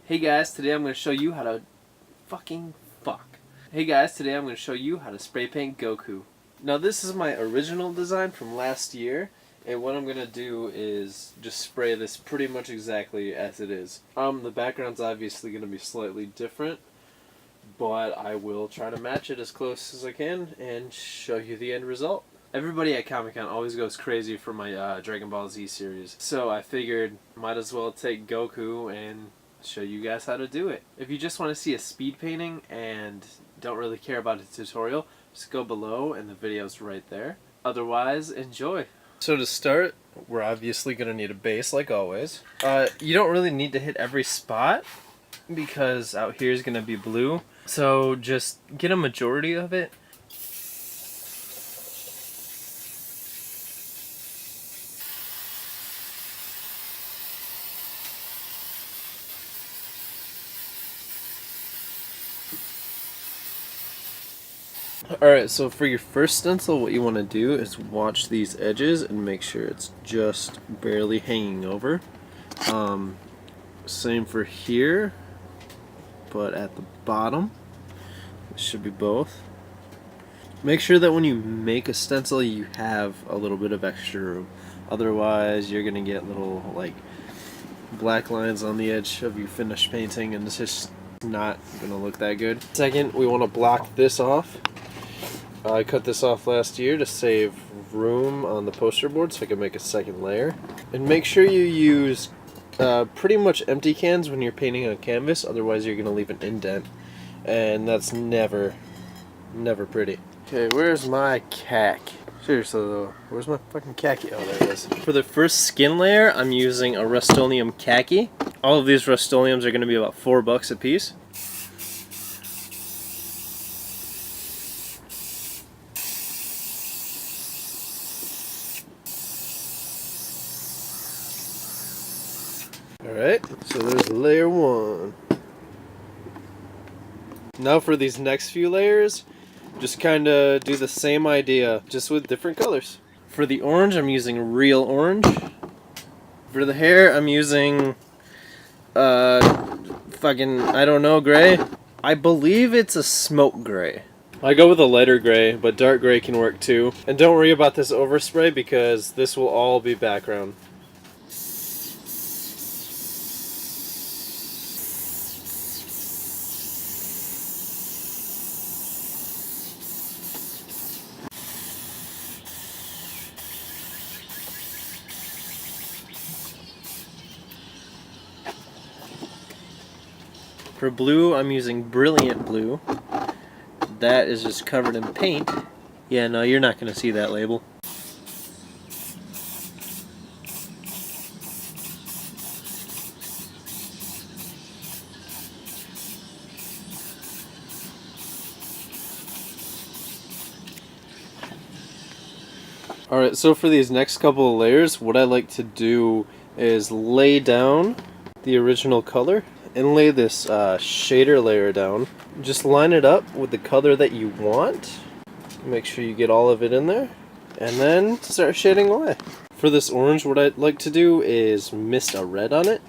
Hey guys, today I'm going to show you how to Hey guys, today I'm going to show you how to spray paint Goku. Now this is my original design from last year, and what I'm going to do is just spray this pretty much exactly as it is. The background's obviously going to be slightly different, but I will try to match it as close as I can and show you the end result. Everybody at Comic-Con always goes crazy for my Dragon Ball Z series, so I figured might as well take Goku and show you guys how to do it. If you just want to see a speed painting and don't really care about a tutorial, just go below and the video's right there. Otherwise, enjoy. So to start, we're obviously going to need a base like always. You don't really need to hit every spot because out here is going to be blue. So just get a majority of it. Alright, so for your first stencil, what you want to do is watch these edges and make sure it's just barely hanging over. Same for here, but at the bottom. It should be both. Make sure that when you make a stencil, you have a little bit of extra room. Otherwise, you're going to get little, like, black lines on the edge of your finished painting, and it's just not going to look that good. Second, we want to block this off. I cut this off last year to save room on the poster board so I can make a second layer. And make sure you use pretty much empty cans when you're painting on canvas, otherwise you're going to leave an indent. And that's never pretty. Okay, where's my cack? Seriously though, where's my fucking khaki? Oh, there it is. For the first skin layer, I'm using a Rust-Oleum khaki. All of these Rust-Oleums are going to be about $4 a piece. Alright, so there's layer 1. Now for these next few layers, just kind of do the same idea, just with different colors. For the orange, I'm using real orange. For the hair, I'm using, I don't know, gray. I believe it's a smoke gray. I go with a lighter gray, but dark gray can work too. And don't worry about this overspray because this will all be background. For blue, I'm using Brilliant Blue. That is just covered in paint. Yeah, no, you're not going to see that label. Alright, so for these next couple of layers, what I like to do is lay down the original color and lay this shader layer down. Just line it up with the color that you want. Make sure you get all of it in there. And then start shading away. For this orange, what I'd like to do is mist a red on it.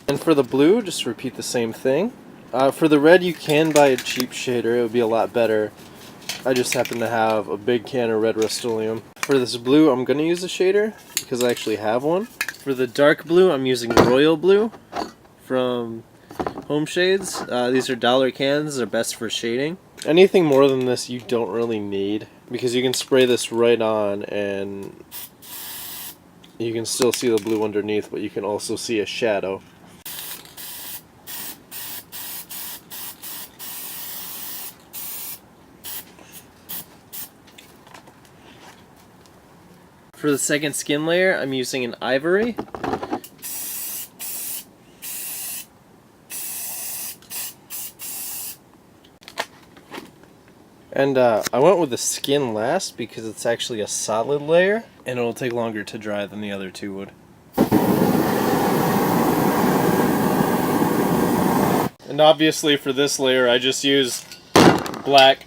And for the blue, just repeat the same thing. For the red, you can buy a cheap shader. It would be a lot better. I just happen to have a big can of red Rust-Oleum. For this blue, I'm going to use a shader because I actually have one. For the dark blue, I'm using Royal Blue from Home Shades. These are dollar cans. They're best for shading. Anything more than this you don't really need because you can spray this right on and you can still see the blue underneath, but you can also see a shadow. For the second skin layer, I'm using an ivory. And I went with the skin last because it's actually a solid layer and it'll take longer to dry than the other two would. And obviously for this layer I just used black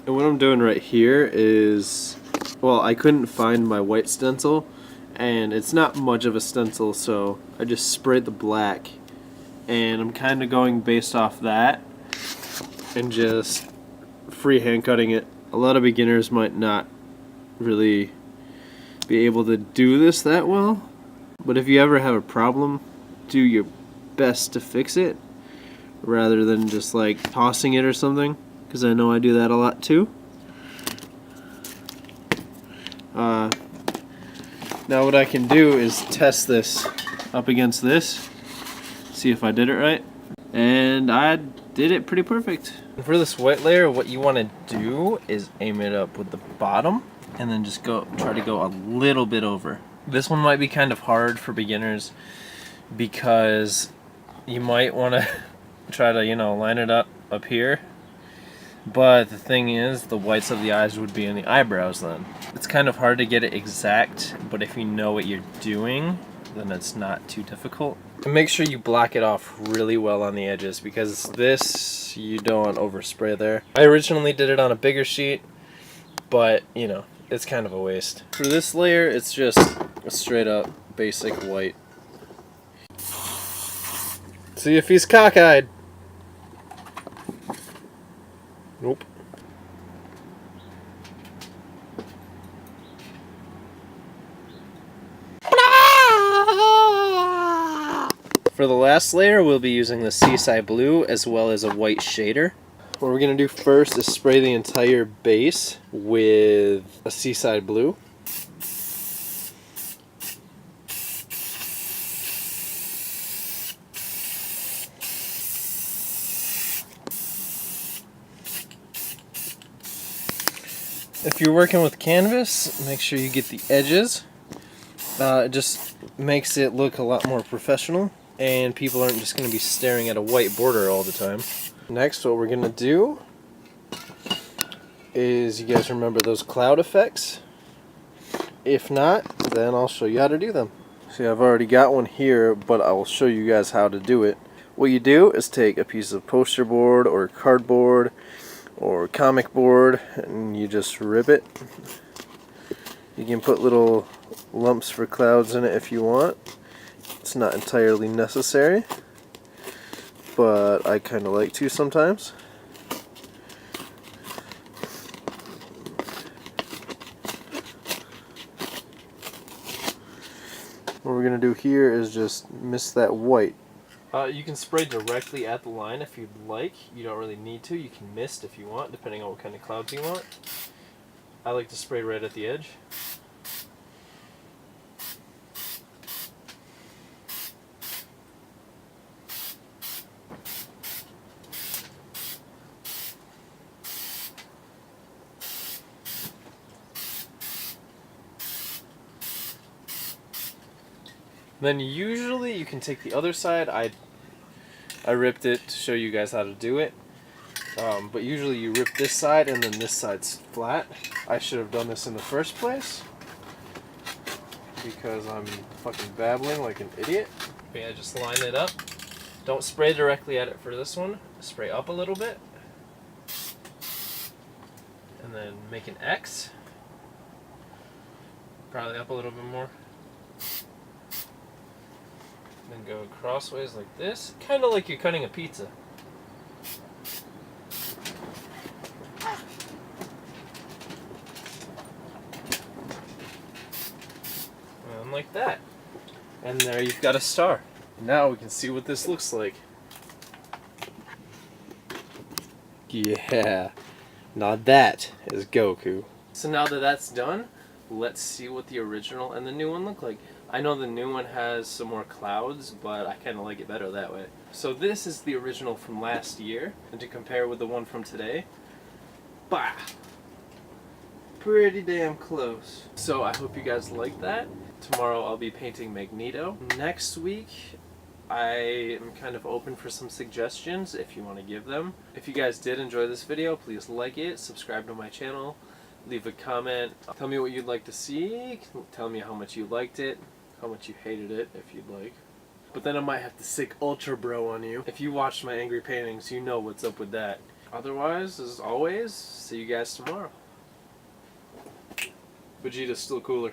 And what I'm doing right here is, well, I couldn't find my white stencil, and it's not much of a stencil, so I just sprayed the black, and I'm kind of going based off that and just freehand cutting it. A lot of beginners might not really be able to do this that well, but if you ever have a problem, do your best to fix it rather than just like tossing it or something, because I know I do that a lot too. Now what I can do is test this up against this, see if I did it right, and I did it pretty perfect. For this white layer, what you want to do is aim it up with the bottom and then just try to go a little bit over. This one might be kind of hard for beginners because you might want to try to, line it up here. But the thing is, the whites of the eyes would be in the eyebrows then. It's kind of hard to get it exact, but if you know what you're doing, then it's not too difficult. And make sure you block it off really well on the edges, because this, you don't want overspray there. I originally did it on a bigger sheet, but, it's kind of a waste. For this layer, it's just a straight up basic white. See if he's cockeyed. Nope. For the last layer, we'll be using the Seaside Blue as well as a white shader. What we're going to do first is spray the entire base with a Seaside Blue. If you're working with canvas, make sure you get the edges. It just makes it look a lot more professional, and people aren't just going to be staring at a white border all the time. Next, what we're going to do is, you guys remember those cloud effects? If not, then I'll show you how to do them. See, I've already got one here, but I will show you guys how to do it. What you do is take a piece of poster board or cardboard or comic board, and you just rip it. You can put little lumps for clouds in it if you want. It's not entirely necessary, but I kind of like to sometimes. What we're going to do here is just mist that white. You can spray directly at the line if you'd like. You don't really need to. You can mist if you want, depending on what kind of clouds you want. I like to spray right at the edge. Then usually you can take the other side. I ripped it to show you guys how to do it. But usually you rip this side and then this side's flat. I should have done this in the first place because I'm fucking babbling like an idiot. But yeah, just line it up. Don't spray directly at it for this one. Spray up a little bit. And then make an X. Probably up a little bit more. Then go crossways like this, kind of like you're cutting a pizza. And like that. And there you've got a star. Now we can see what this looks like. Yeah, now that is Goku. So now that that's done, let's see what the original and the new one look like. I know the new one has some more clouds, but I kind of like it better that way. So this is the original from last year, and to compare with the one from today, bah! Pretty damn close. So I hope you guys like that. Tomorrow I'll be painting Magneto. Next week, I am kind of open for some suggestions if you want to give them. If you guys did enjoy this video, please like it, subscribe to my channel, leave a comment, tell me what you'd like to see, tell me how much you liked it, how much you hated it if you'd like. But then I might have to sick Ultra Bro on you. If you watched my angry paintings, you know what's up with that. Otherwise, as always, see you guys tomorrow. Vegeta's still cooler.